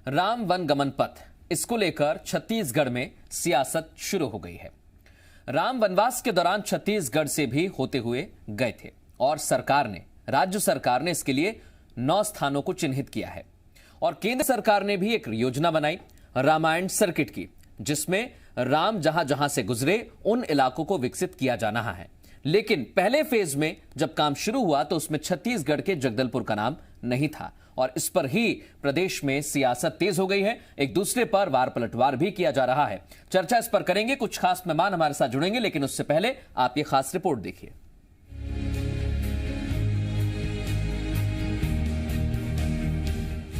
Ram one गमन पथ, इसको लेकर छत्तीसगढ़ में सियासत शुरू हो गई है। राम वनवास के दौरान छत्तीसगढ़ से भी होते हुए गए थे और राज्य सरकार ने इसके लिए 9 स्थानों को चिन्हित किया है और केंद्र सरकार ने भी एक योजना बनाई रामायण सर्किट की, जिसमें राम जहां जहां से गुजरे उन इलाकों को विकसित किया जा रहा है। लेकिन पहले फेज में जब काम शुरू हुआ तो उसमें छत्तीसगढ़ के जगदलपुर का नाम नहीं था और इस पर ही प्रदेश में सियासत तेज हो गई है। एक दूसरे पर वार पलटवार भी किया जा रहा है। चर्चा इस पर करेंगे, कुछ खास मेहमान हमारे साथ जुड़ेंगे, लेकिन उससे पहले आप ये खास रिपोर्ट देखिए।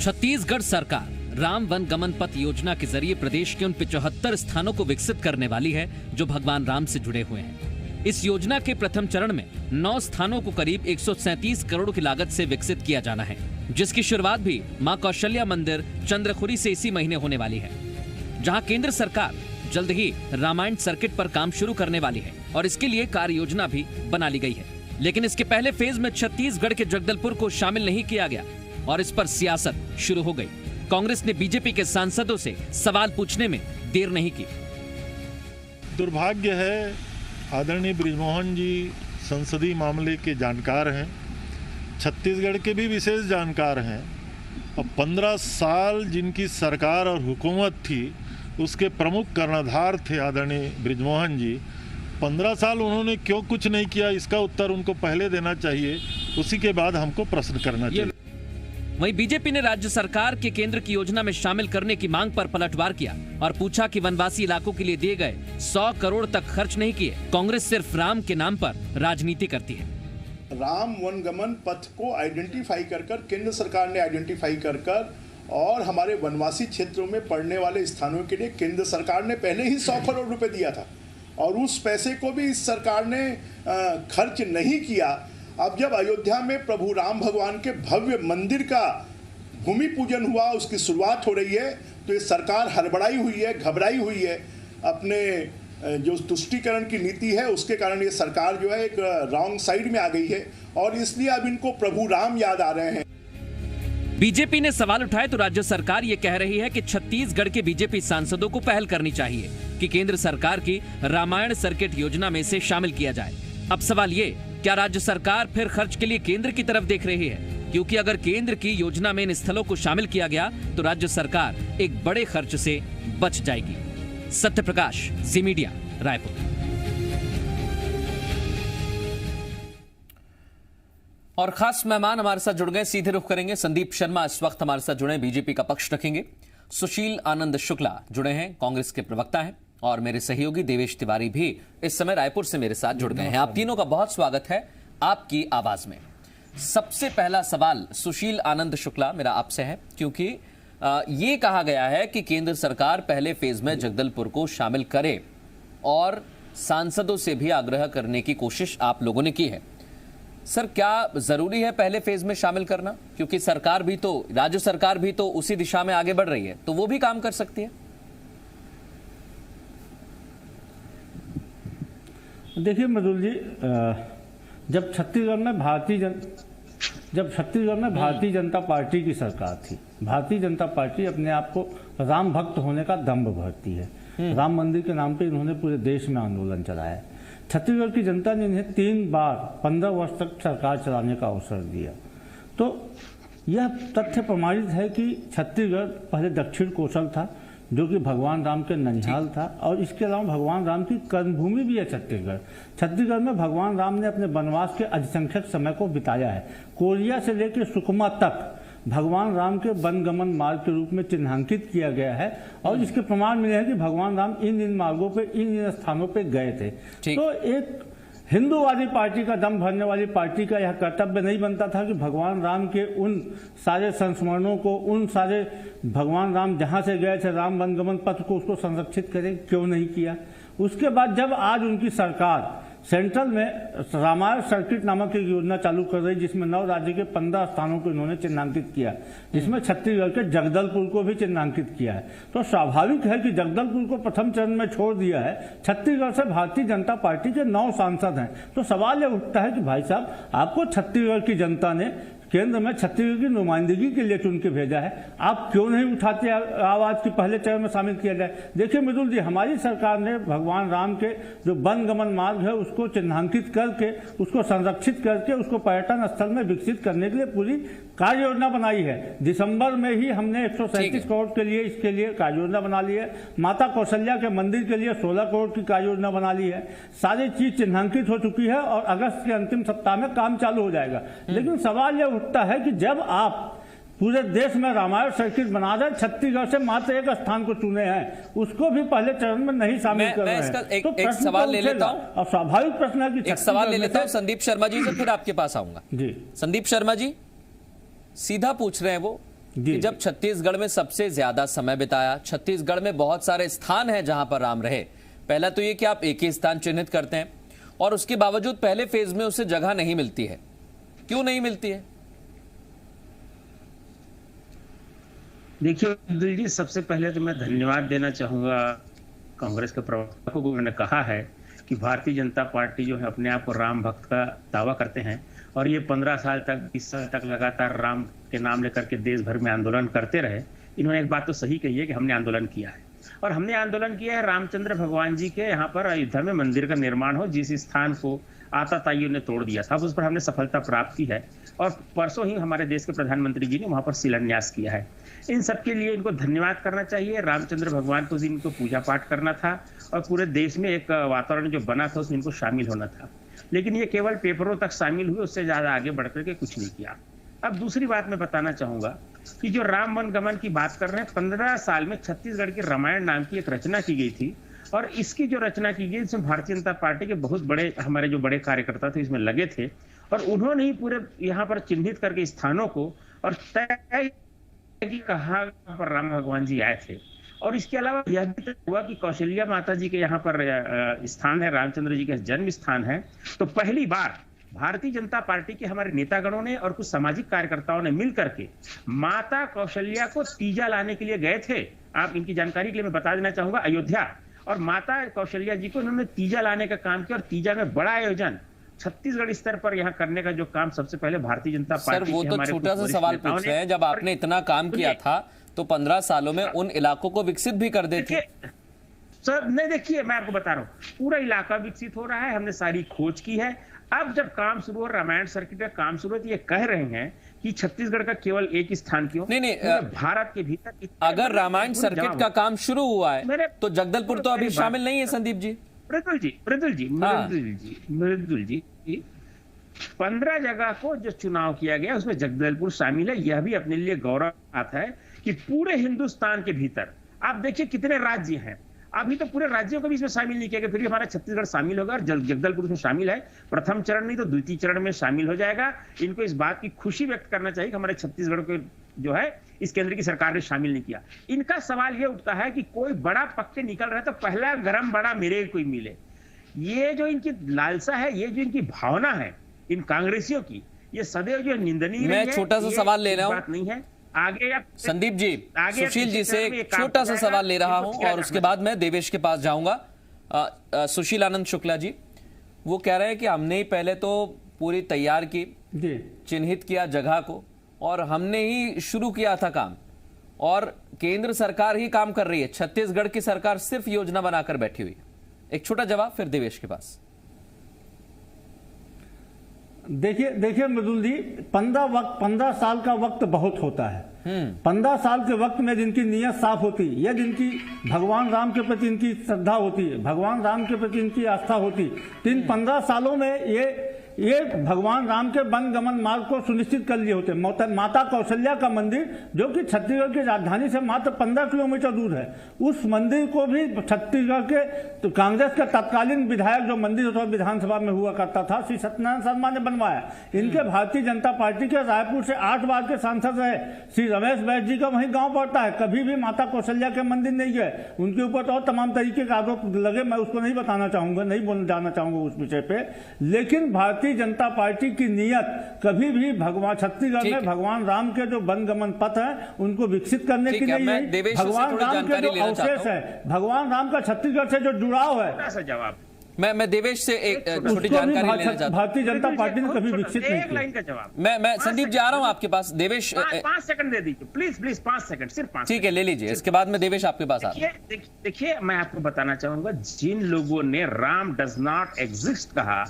छत्तीसगढ़ सरकार राम वन गमन पथ योजना के जरिए प्रदेश के उन 75 स्थानों को विकसित करने वाली है जो भगवान राम से जुड़े हुए हैं। इस योजना के प्रथम चरण में 9 स्थानों को करीब 137 करोड़ की लागत से विकसित किया जाना है, जिसकी शुरुआत भी मां कौशल्या मंदिर चंद्रखुरी से इसी महीने होने वाली है, जहां केंद्र सरकार जल्द ही रामायण सर्किट पर काम शुरू करने वाली है और इसके लिए कार्य योजना भी बना ली गई है। लेकिन इसके पहले फेज में छत्तीसगढ़ के जगदलपुर को शामिल नहीं किया गया और इस पर सियासत शुरू हो गई। कांग्रेस ने बीजेपी के सांसदों से सवाल पूछने में देर नहीं की। दुर्भाग्य है, आदरणीय बृजमोहन जी संसदीय मामले के जानकार हैं, छत्तीसगढ़ के भी विशेष जानकार हैं और 15 साल जिनकी सरकार और हुकूमत थी उसके प्रमुख कर्णधार थे आदरणीय बृजमोहन जी। 15 साल उन्होंने क्यों कुछ नहीं किया, इसका उत्तर उनको पहले देना चाहिए, उसी के बाद हमको प्रश्न करना चाहिए। वहीं बीजेपी ने राज्य सरकार के केंद्र की योजना में शामिल करने की मांग पर पलटवार किया और पूछा कि वनवासी इलाकों के लिए दिए गए 100 करोड़ तक खर्च नहीं किए। कांग्रेस सिर्फ राम के नाम पर राजनीति करती है। राम वनगमन पथ को आइडेंटिफाई कर केंद्र सरकार ने आइडेंटिफाई कर और हमारे वनवासी क्षेत्रों में पड़ने वाले स्थानों के लिए केंद्र सरकार ने पहले ही 100 करोड़ रुपए दिया था और उस पैसे को भी इस सरकार ने खर्च नहीं किया। अब जब अयोध्या में प्रभु राम भगवान के भव्य मंदिर का भूमि पूजन हुआ, उसकी शुरुआत हो रही है, तो ये सरकार हड़बड़ाई हुई है, घबराई हुई है। अपने जो तुष्टीकरण की नीति है उसके कारण ये सरकार जो है एक रॉन्ग साइड में आ गई है और इसलिए अब इनको प्रभु राम याद आ रहे हैं। बीजेपी ने सवाल उठाए तो राज्य सरकार ये कह रही है कि छत्तीसगढ़ के बीजेपी सांसदों को पहल करनी चाहिए कि केंद्र सरकार की रामायण सर्किट योजना में इसे शामिल किया जाए। अब सवाल ये, क्या राज्य सरकार फिर खर्च के लिए केंद्र की तरफ देख रही है? क्योंकि अगर केंद्र की योजना में इन स्थलों को शामिल किया गया तो राज्य सरकार एक बड़े खर्च से बच जाएगी। सत्य प्रकाश, जी मीडिया, रायपुर। और खास मेहमान हमारे साथ जुड़ गए, सीधे रुख करेंगे। संदीप शर्मा इस वक्त हमारे साथ जुड़े, बीजेपी का पक्ष रखेंगे। सुशील आनंद शुक्ला जुड़े हैं, कांग्रेस के प्रवक्ता हैं और मेरे सहयोगी देवेश तिवारी भी इस समय रायपुर से मेरे साथ जुड़ गए हैं। आप तीनों का बहुत स्वागत है आपकी आवाज में। सबसे पहला सवाल सुशील आनंद शुक्ला मेरा आपसे है, क्योंकि ये कहा गया है कि केंद्र सरकार पहले फेज में जगदलपुर को शामिल करे और सांसदों से भी आग्रह करने की कोशिश आप लोगों ने की है। सर, क्या जरूरी है पहले फेज में शामिल करना? क्योंकि सरकार भी तो, राज्य सरकार भी तो उसी दिशा में आगे बढ़ रही है, तो वो भी काम कर सकती है। देखिए मधुर जी, जब छत्तीसगढ़ में भारतीय जनता पार्टी की सरकार थी, भारतीय जनता पार्टी अपने आप को राम भक्त होने का दम्भ भरती है। राम मंदिर के नाम पे इन्होंने पूरे देश में आंदोलन चलाया है। छत्तीसगढ़ की जनता ने इन्हें 3 बार 15 वर्ष तक सरकार चलाने का अवसर दिया। तो यह तथ्य प्रमाणित है कि छत्तीसगढ़ पहले दक्षिण कोसल था, जो कि भगवान राम के ननिहाल था, और इसके अलावा भगवान राम की कर्मभूमि भी है छत्तीसगढ़। छत्तीसगढ़ में भगवान राम ने अपने वनवास के अधिसंख्यक समय को बिताया है। कोरिया से लेकर सुकमा तक भगवान राम के वनगमन मार्ग के रूप में चिन्हांकित किया गया है और इसके प्रमाण मिले हैं कि भगवान राम इन मार्गों पे, इन स्थानों पे गए थे। तो एक हिंदूवादी पार्टी का, दम भरने वाली पार्टी का यह कर्तव्य नहीं बनता था कि भगवान राम के उन सारे संस्मरणों को, उन सारे भगवान राम जहां से गए थे राम वनगमन पथ को, उसको संरक्षित करें? क्यों नहीं किया? उसके बाद जब आज उनकी सरकार सेंट्रल में रामायण सर्किट नामक एक योजना चालू कर रही, जिसमें 9 राज्य के 15 स्थानों को इन्होंने चिन्हांकित किया, जिसमें छत्तीसगढ़ के जगदलपुर को भी चिन्हांकित किया है, तो स्वाभाविक है कि जगदलपुर को प्रथम चरण में छोड़ दिया है। छत्तीसगढ़ से भारतीय जनता पार्टी के 9 सांसद हैं, तो सवाल यह उठता है कि भाई साहब, आपको छत्तीसगढ़ की जनता ने केंद्र में छत्तीसगढ़ की नुमाइंदगी के लिए चुन के भेजा है। आप क्यों नहीं उठाते आवाज की पहले चरण में शामिल किया जाए? देखिए मृदुल जी, हमारी सरकार ने भगवान राम के जो वन गमन मार्ग है उसको चिन्हांकित करके, उसको संरक्षित करके, उसको पर्यटन स्थल में विकसित करने के लिए पूरी कार्य योजना बनाई है। दिसंबर में ही हमने 137 करोड़ के लिए इसके लिए कार्य योजना बना ली है। माता कौशल्या के मंदिर के लिए 16 करोड़ की कार्य योजना बना ली है। सारी चीज चिन्हांकित हो चुकी है और अगस्त के अंतिम सप्ताह में काम चालू हो जाएगा। लेकिन सवाल यह उठता है कि जब आप पूरे देश में रामायण सर्किट बना रहे, छत्तीसगढ़ से मात्र एक स्थान को चुने हैं, उसको भी पहले चरण में नहीं शामिल कर रहे हैं। तो एक सवाल ले लेता हूं, और स्वाभाविक प्रश्न है कि एक सवाल ले लेता हूं संदीप शर्मा जी से, फिर आपके पास आऊंगा। जी संदीप शर्मा जी, सीधा पूछ रहे हैं वो कि जब छत्तीसगढ़ में सबसे ज्यादा समय बिताया, छत्तीसगढ़ में बहुत सारे स्थान हैं जहां पर राम रहे, पहला तो ये कि आप एक ही स्थान चिन्हित करते हैं और उसके बावजूद पहले फेज में उसे जगह नहीं मिलती है, क्यों नहीं मिलती है? देखिए अब्दुल जी, सबसे पहले तो मैं धन्यवाद देना चाहूंगा कांग्रेस के प्रवक्ता को। उन्होंने कहा है कि भारतीय जनता पार्टी जो है अपने आप को राम भक्त का दावा करते हैं और ये 15 साल तक 20 साल तक लगातार राम के नाम लेकर के देश भर में आंदोलन करते रहे। इन्होंने एक बात तो सही कही है कि हमने आंदोलन किया है और हमने आंदोलन किया है रामचंद्र भगवान जी के यहाँ पर अयोध्या में मंदिर का निर्माण हो, जिस स्थान को आताताइयों ने तोड़ दिया था, उस पर हमने सफलता प्राप्त की है और परसों ही हमारे देश के प्रधानमंत्री जी ने वहां पर शिलान्यास किया है। इन सब के लिए इनको धन्यवाद करना चाहिए। रामचंद्र भगवान को इनको पूजा पाठ करना था और पूरे देश में एक वातावरण जो बना था उसमें इनको शामिल होना था, लेकिन ये केवल पेपरों तक शामिल हुए, उससे ज्यादा आगे बढ़ करके कुछ नहीं किया। अब दूसरी बात मैं बताना चाहूंगा कि जो राम वन गमन की बात कर रहे हैं, 15 साल में छत्तीसगढ़ की रामायण नाम की एक रचना की गई थी और इसकी जो रचना की गई इसमें भारतीय जनता पार्टी के बहुत बड़े, हमारे जो बड़े कार्यकर्ता थे इसमें लगे थे और उन्होंने ही पूरे यहाँ पर चिन्हित करके स्थानों को और तय कि कहाँ पर राम भगवान जी आए थे। और इसके अलावा यह भी हुआ कि कौशल्या माता जी के यहाँ पर स्थान है, रामचंद्र जी का जन्म स्थान है। तो पहली बार भारतीय जनता पार्टी के हमारे नेतागणों ने और कुछ सामाजिक कार्यकर्ताओं ने मिलकर के माता कौशल्या को तीजा लाने के लिए गए थे। आप इनकी जानकारी के लिए मैं बता देना चाहूंगा, अयोध्या और माता कौशल्या जी को इन्होंने तीजा लाने का काम किया और तीजा में बड़ा आयोजन छत्तीसगढ़ स्तर पर यहाँ करने का जो काम सबसे पहले भारतीय जनता पार्टी। सर वो तो छोटा सा सवाल पूछ रहे हैं, जब आपने इतना काम किया था तो 15 सालों में उन इलाकों को विकसित भी कर देते। सर नहीं, देखिए मैं आपको बता रहा हूँ, पूरा इलाका विकसित हो रहा है, हमने सारी खोज की है। अब जब काम शुरू हो, रामायण सर्किट का काम शुरू हो, तो ये कह रहे हैं कि छत्तीसगढ़ का केवल एक स्थान क्यों, नहीं भारत के भीतर अगर रामायण सर्किट का काम शुरू हुआ है तो जगदलपुर तो अभी शामिल नहीं है। संदीप जी, मृदुल जी 15 जगह को जो चुनाव किया गया उसमें जगदलपुर शामिल है। यह भी अपने लिए गौरव आता है कि पूरे हिंदुस्तान के भीतर आप देखिए कितने राज्य हैं, अभी तो पूरे राज्यों को भी इसमें शामिल नहीं किया गया, फिर भी हमारा छत्तीसगढ़ शामिल होगा और जगदलपुर इसमें शामिल है। प्रथम चरण नहीं तो द्वितीय चरण में शामिल हो जाएगा। इनको इस बात की खुशी व्यक्त करना चाहिए कि हमारे छत्तीसगढ़ को जो है इस केंद्र की सरकार ने शामिल नहीं किया। इनका सवाल ये उठता है कि कोई बड़ा पक के निकल रहा है तो पहला गरम बड़ा मेरे कोई मिले। ये जो इनकी लालसा है, ये जो इनकी भावना है इन कांग्रेसियों की, ये सदैव जो निंदनीय है। मैं छोटा सा सवाल ले रहा हूँ, नहीं है आगे संदीप जी, सुशील जी से एक छोटा सा सवाल ले रहा हूं और उसके बाद मैं देवेश के पास जाऊंगा। सुशील आनंद शुक्ला जी, वो कह रहे हैं कि हमने ही पहले तो पूरी तैयार की, चिन्हित किया जगह को और हमने ही शुरू किया था काम और केंद्र सरकार ही काम कर रही है, छत्तीसगढ़ की सरकार सिर्फ योजना बनाकर बैठी हुई। एक छोटा जवाब, फिर देवेश के पास। देखिए मृदुल जी, 15 साल का वक्त बहुत होता है। 15 साल के वक्त में जिनकी नीयत साफ होती, या जिनकी भगवान राम के प्रति इनकी श्रद्धा होती है, भगवान राम के प्रति इनकी आस्था होती, तो इन 15 सालों में ये भगवान राम के वन गमन मार्ग को सुनिश्चित कर लिए होते। माता कौशल्या का मंदिर जो कि छत्तीसगढ़ की राजधानी से मात्र 15 किलोमीटर दूर है, उस मंदिर को भी छत्तीसगढ़ के तो कांग्रेस के तत्कालीन विधायक जो मंदिर विधानसभा में हुआ करता था, श्री सत्यनारायण शर्मा ने बनवाया। इनके भारतीय जनता पार्टी के रायपुर से 8 बार के सांसद रहे श्री रमेश बैस जी का वहीं गाँव पड़ता है, कभी भी माता कौशल्या के मंदिर नहीं गए। उनके ऊपर तो और तमाम तरीके के आरोप लगे, मैं उसको नहीं बताना चाहूंगा, नहीं जाना चाहूंगा उस विषय पे। लेकिन भारतीय जनता पार्टी की नीयत कभी भी छत्तीसगढ़ में भगवान राम के जो वन गमन पथ है उनको विकसित करने के लिए, भगवान राम के जो अवशेष है, भगवान राम का छत्तीसगढ़ से जो जुड़ाव है। जवाब मैं देवेश से एक छोटी उसको भी जानकारी लेना चाहता हूं। भारतीय जनता पार्टी ने कभी विकसित नहीं एक लाइन किया। का जवाब। मैं संदीप जी आ रहा हूं आपके पास। देवेश 5 सेकंड दे दीजिए प्लीज प्लीज, 5 सेकंड, सिर्फ 5। ठीक है, ले लीजिए, इसके बाद में देवेश आपके पास आ रहा हूं। देखिए मैं आपको बताना चाहूंगा, जिन लोगों ने राम डज नॉट एग्जिस्ट कहा,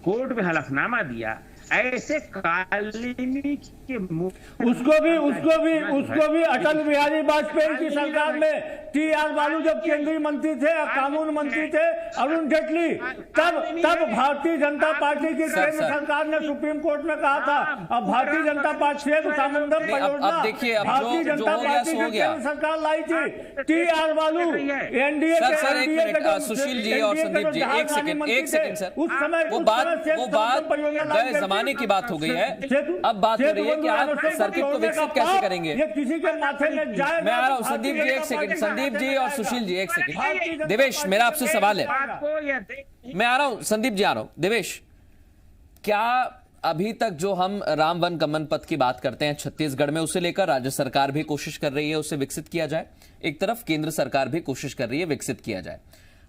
कोर्ट में हलफनामा दिया, ऐसे कालिनी के उसको भी अटल बिहारी वाजपेयी की सरकार में टी.आर. बालू जब केंद्रीय मंत्री थे, कानून मंत्री थे, अरुण जेटली, तब भारतीय जनता पार्टी की केंद्र सरकार ने सुप्रीम कोर्ट में कहा था अब भारतीय जनता पार्टी सामुंदर परियोजना देखिए, अब भारतीय जो जनता हो गया पार्टी सो की हो गया। केंद्र सरकार लाई थी। टी.आर. बालू एनडीए सर एक मिनट, सुशील जी और संदीप जी एक सेकंड सर, उस समय वो बात गए जमाने की बात हो गई है। अब बात हो रही है कि आप सर्किट को विकसित कैसे करेंगे। ये किसी के माथे में जाए। मैं आ रहा हूं संदीप जी, एक सेकंड, संदीप जी और सुशील जी एक सेकंड। देवेश मेरा आपसे सवाल है, मैं आ रहा हूं संदीप जी, आ रहा हूं। देवेश, क्या अभी तक जो हम राम वन गमन पथ की बात करते हैं छत्तीसगढ़ में, उसे लेकर राज्य सरकार भी कोशिश कर रही है उसे विकसित किया जाए, एक तरफ केंद्र सरकार भी कोशिश कर रही है विकसित किया जाए।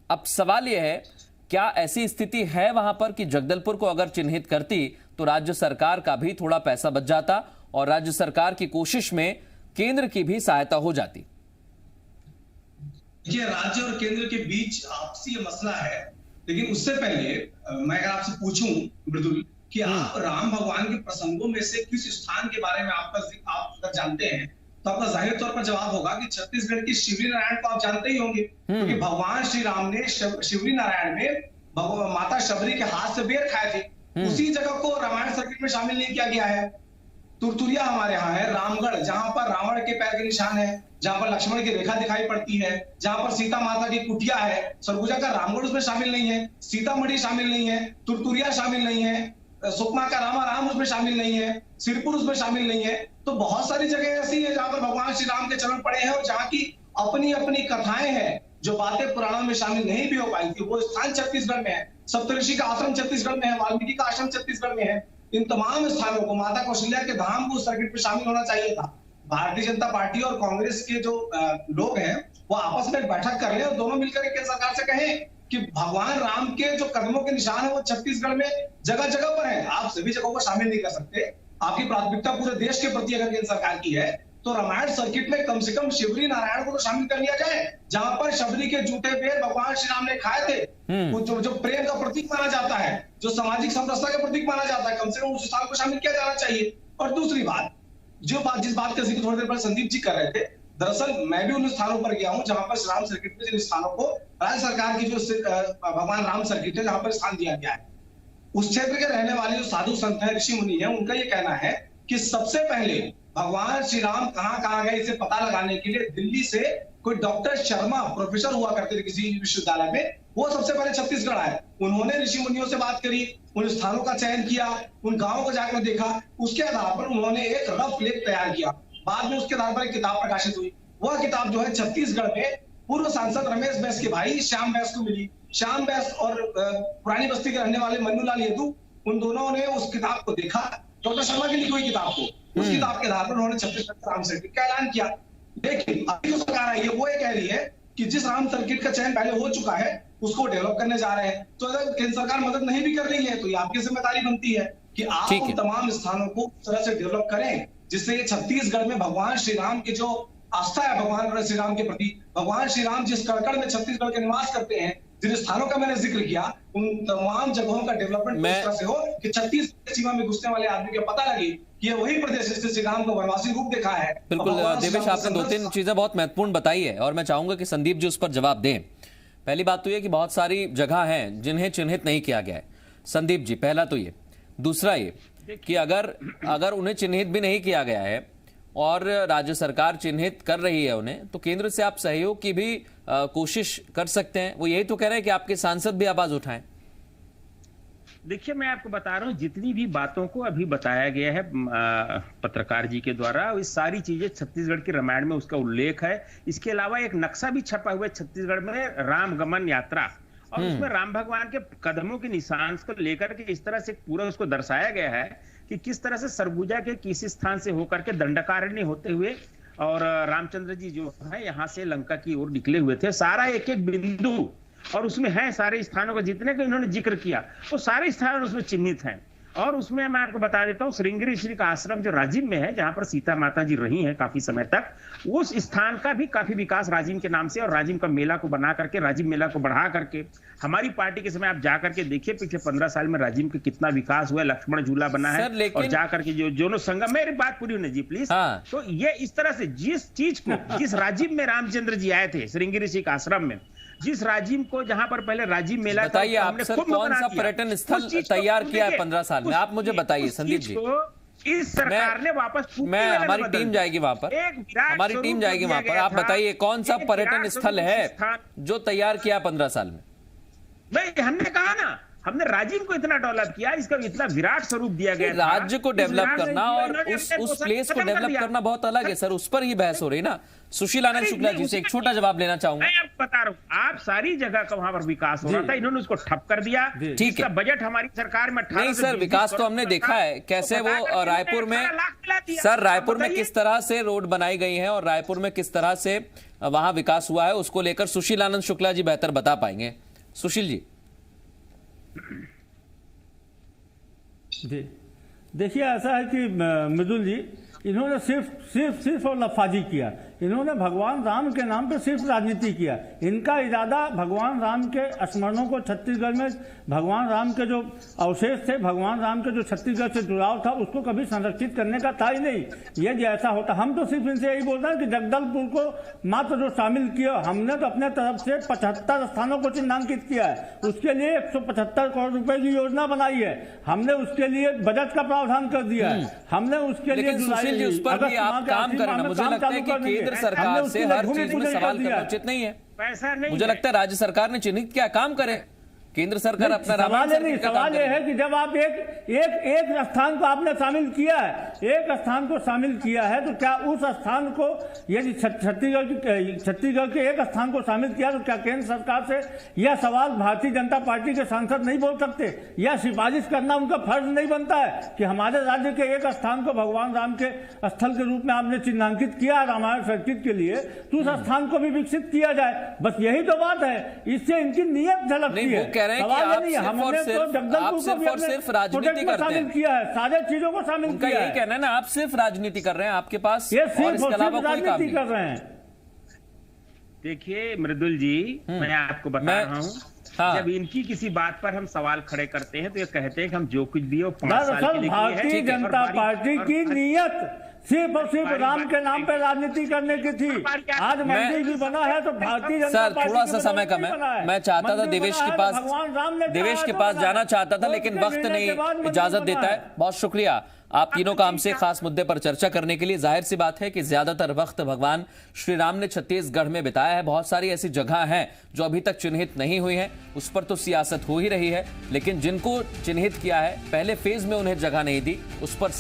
अब सवाल यह है, क्या ऐसी स्थिति है वहां पर कि जगदलपुर को अगर चिन्हित करती तो राज्य सरकार का भी थोड़ा पैसा बच जाता और राज्य सरकार की कोशिश में केंद्र की भी सहायता हो जाती? देखिए, राज्य और केंद्र के बीच आपसी मसला है, लेकिन उससे पहले मैं अगर आपसे पूछूं मृदुल कि आप राम भगवान के प्रसंगों में से किस स्थान के बारे में आप अगर जानते हैं तो आपका जाहिर तौर पर जवाब होगा कि छत्तीसगढ़ की शिवरी नारायण को आप जानते ही होंगे, क्योंकि भगवान श्री राम ने शिवरी नारायण में माता शबरी के हाथ से बेर खाए थे। उसी जगह को रामायण सर्किट में शामिल नहीं किया गया है। तुरतुरिया हमारे यहाँ है, रामगढ़, जहां पर रावण के पैर के निशान है, जहां पर लक्ष्मण की रेखा दिखाई पड़ती है, जहां पर सीता माता की कुटिया है, सरगुजा का रामगढ़ उसमें शामिल नहीं है, सीतामढ़ी शामिल नहीं है, तुरतुरिया शामिल नहीं है, सुकमा का रामाराम उसमें शामिल नहीं है, सिरपुर उसमें शामिल नहीं है। तो बहुत सारी जगह ऐसी है जहां पर भगवान श्री राम के चरण पड़े हैं और जहां की अपनी अपनी कथाएं हैं, जो बातें पुराणों में शामिल नहीं भी हो पाई थी, वो स्थान छत्तीसगढ़ में है। सप्तऋषि का आश्रम छत्तीसगढ़ में है, वाल्मीकि का आश्रम छत्तीसगढ़ में है। इन तमाम स्थानों को, माता कौशल्या के धाम को सर्किट में शामिल होना चाहिए था। भारतीय जनता पार्टी और कांग्रेस के जो लोग हैं वो आपस में बैठक कर ले और दोनों मिलकर केंद्र सरकार से कहें कि भगवान राम के जो कदमों के निशान है वो छत्तीसगढ़ में जगह जगह पर है। आप सभी जगहों को शामिल नहीं कर सकते। आपकी प्राथमिकता पूरे देश के प्रति अगर केंद्र सरकार की है तो रामायण सर्किट में कम से कम शिवरी नारायण को तो शामिल कर लिया जाए, जहां पर शबरी के जूते बेर भगवान श्री राम ने खाए थे, जो प्रेम का प्रतीक माना जाता है, जो सामाजिक समरसता का प्रतीक माना जाता है, कम से कम उस स्थान को शामिल किया जाना चाहिए। और दूसरी बात, जिस बात का जिक्र थोड़ी देर पहले संदीप जी कर रहे थे, दरअसल मैं भी उन स्थानों पर गया हूं जहां पर श्री राम सर्किट में जिन स्थानों को राज्य सरकार की जो भगवान राम सर्किट है जहां पर स्थान दिया गया है, उस क्षेत्र के रहने वाले जो साधु संत है, ऋषि मुनि है, उनका ये कहना है कि सबसे पहले भगवान श्री राम कहां गए इसे पता लगाने के लिए दिल्ली से कोई डॉक्टर शर्मा प्रोफेसर हुआ करते थे किसी विश्वविद्यालय में, वो सबसे पहले छत्तीसगढ़ आए। उन्होंने ऋषि मुनियों से बात करी, उन स्थानों का चयन किया, उन गांवों को जाकर देखा, उसके आधार पर उन्होंने एक रफ लेख तैयार किया। बाद में उसके आधार पर एक किताब प्रकाशित हुई। वह किताब जो है छत्तीसगढ़ में पूर्व सांसद रमेश बैस के भाई श्याम बैस को मिली। श्याम बैस और पुरानी बस्ती के रहने वाले मन्नूलाल यदू, उन दोनों ने उस किताब को देखा, डॉक्टर शर्मा की लिखी हुई किताब को, उस किताब के आधार पर उन्होंने छत्तीसगढ़ राम सर्किट का ऐलान किया। लेकिन अभी जो सरकार आई है वो ये कह रही है कि जिस राम सर्किट का चयन पहले हो चुका है उसको डेवलप करने जा रहे हैं। तो अगर केंद्र सरकार मदद नहीं भी कर रही है तो ये आपकी जिम्मेदारी बनती है कि आप उन तमाम स्थानों को उस तरह से डेवलप करें जिससे छत्तीसगढ़ में भगवान श्री राम की जो आस्था है भगवान श्री राम के प्रति, भगवान श्री राम जिस कड़कड़ में छत्तीसगढ़ के निवास करते हैं, जिन स्थानों का मैंने जिक्र किया, उन तमाम जगहों का डेवलपमेंट इस तरह से हो कि छत्तीसगढ़ सीमा में घुसने वाले आदमी को पता लगे कि ये वही प्रदेश जिससे श्री राम को वनवासी रूप देखा है। बिल्कुल देवेश, आपने 2-3 चीजें बहुत महत्वपूर्ण बताई है और मैं चाहूंगा कि संदीप जी उस पर जवाब दें। पहली बात तो ये कि बहुत सारी जगह हैं जिन्हें चिन्हित नहीं किया गया है। संदीप जी, पहला तो ये। दूसरा ये कि अगर उन्हें चिन्हित भी नहीं किया गया है और राज्य सरकार चिन्हित कर रही है उन्हें, तो केंद्र से आप सहयोग की भी कोशिश कर सकते हैं। वो यही तो कह रहे हैं कि आपके सांसद भी आवाज उठाएं। देखिए, मैं आपको बता रहा हूं, जितनी भी बातों को अभी बताया गया है पत्रकार जी के द्वारा, ये सारी चीजें छत्तीसगढ़ के रामायण में उसका उल्लेख है। इसके अलावा एक नक्शा भी छपा हुआ है छत्तीसगढ़ में, राम गमन यात्रा, और उसमें राम भगवान के कदमों के निशान को लेकर के इस तरह से पूरा उसको दर्शाया गया है कि किस तरह से सरगुजा के किसी स्थान से होकर के दंडकारण्य होते हुए और रामचंद्र जी जो है यहाँ से लंका की ओर निकले हुए थे। सारा एक एक बिंदु और उसमें है सारे स्थानों का, जितने का इन्होंने जिक्र किया वो सारे स्थान उसमें चिन्हित हैं। और उसमें मैं आपको बता देता हूँ, श्रृंगेरी ऋषि का आश्रम जो राजिम में है, जहां पर सीता माता जी रही हैं काफी समय तक, उस स्थान का भी काफी विकास राजिम के नाम से और राजिम का मेला को बना करके, राजिम मेला को बढ़ा करके, हमारी पार्टी के समय आप जा करके देखिए पिछले 15 साल में राजिम का कितना विकास हुआ है। लक्ष्मण झूला बना है और जा करके जो जोनो संगम, मेरी बात पूरी होने जी प्लीज। तो ये इस तरह से जिस चीज को, जिस राजिम में रामचंद्र जी आए थे श्रृंगेरी ऋषि का आश्रम में, जिस राजिम को जहां पर पहले राजिम मेला, बताइए आप सर कौन सा पर्यटन स्थल तैयार किया है 15 साल में, आप मुझे बताइए संदीप जी। इस सरकार ने वापस, मैं हमारी टीम जाएगी वहां पर, हमारी टीम जाएगी वहां पर, आप बताइए कौन सा पर्यटन स्थल है जो तैयार किया 15 साल में। नहीं, हमने कहा ना, हमने राजिम को इतना डेवलप किया, इसका इतना विराट स्वरूप दिया गया। राज्य को डेवलप करना और उस प्लेस को डेवलप करना बहुत अलग है सर, उस पर ही बहस हो रही ना। सुशील आनंद शुक्ला जी से एक छोटा जवाब लेना चाहूंगा। मैं आपको बता रहा हूँ, आप सारी जगह का वहां पर विकास हो रहा था, इन्होंने उसको ठप कर दिया। ठीक है, बजट हमारी सरकार में नहीं सर, विकास तो हमने देखा है कैसे वो रायपुर में, सर रायपुर में किस तरह से रोड बनाई गई है और रायपुर में किस तरह से वहां विकास हुआ है, उसको लेकर सुशील आनंद शुक्ला जी बेहतर बता पाएंगे। सुशील जी। जी देखिए, ऐसा है कि मृदुल जी, इन्होंने सिर्फ और लफाजी किया। इन्होंने भगवान राम के नाम पे सिर्फ राजनीति किया। इनका इरादा भगवान राम के स्मरणों को, छत्तीसगढ़ में भगवान राम के जो अवशेष थे, भगवान राम के जो छत्तीसगढ़ से जुड़ाव था, उसको कभी संरक्षित करने का था ही नहीं। ये जैसा होता, हम तो सिर्फ इनसे यही बोल रहे हैं कि जगदलपुर को मात्र जो शामिल किया, हमने तो अपने तरफ से 75 स्थानों को चिन्हांकित किया है। उसके लिए 175 करोड़ रुपए की योजना बनाई है, हमने उसके लिए बजट का प्रावधान कर दिया है, हमने उसके लिए उस पर भी आप काम करें ना। मुझे लगता है कि केंद्र सरकार से हर चीज में सवाल करना उचित नहीं है। पैसा नहीं, मुझे लगता है राज्य सरकार ने चिन्हित क्या काम करे, केंद्र सरकार अपना सवाल ये है कि जब आप एक स्थान को आपने शामिल किया है, एक स्थान को शामिल किया है, तो क्या उस स्थान को, यदि छत्तीसगढ़ के एक स्थान को शामिल किया, तो क्या केंद्र सरकार से यह सवाल भारतीय जनता पार्टी के सांसद नहीं बोल सकते? यह सिफारिश करना उनका फर्ज नहीं बनता है कि हमारे राज्य के एक स्थान को भगवान राम के स्थल के रूप में आपने चिन्हांकित किया रामायण सर्किट के लिए, तो उस स्थान को भी विकसित किया जाए। बस यही तो बात है, इससे इनकी नीयत झलकती है। आप सिर्फ और सिर्फ राजनीति करते हैं, किया है, सारे चीजों को शामिल उनका किया यही कहना है ना, आप सिर्फ राजनीति कर रहे हैं, आपके पास और इसके अलावा कोई काम नहीं कर रहे हैं। देखिए मृदुल जी, मैं आपको बता रहा हूँ, जब इनकी किसी बात पर हम सवाल खड़े करते हैं तो ये कहते हैं कि हम जो कुछ भी हो 5 साल के लिए भारतीय जनता पार्टी की नीयत सिर्फ और सिर्फ राम के नाम पे राजनीति करने की थी। आज मंदिर भी बना है तो भारतीय जनता पार्टी, थोड़ा सा समय कम है, मैं चाहता था देवेश के पास जाना चाहता था, लेकिन वक्त नहीं इजाजत देता है। बहुत शुक्रिया आप तीनों का हमसे खास मुद्दे पर चर्चा करने के लिए। जाहिर सी बात है कि ज्यादातर वक्त भगवान श्री राम ने छत्तीसगढ़ में बिताया है। बहुत सारी ऐसी जगह हैं जो अभी तक चिन्हित नहीं हुई हैं, उस पर तो सियासत हो ही रही है, लेकिन जिनको चिन्हित किया है, पहले फेज में उन्हें जगह नहीं दी, उस पर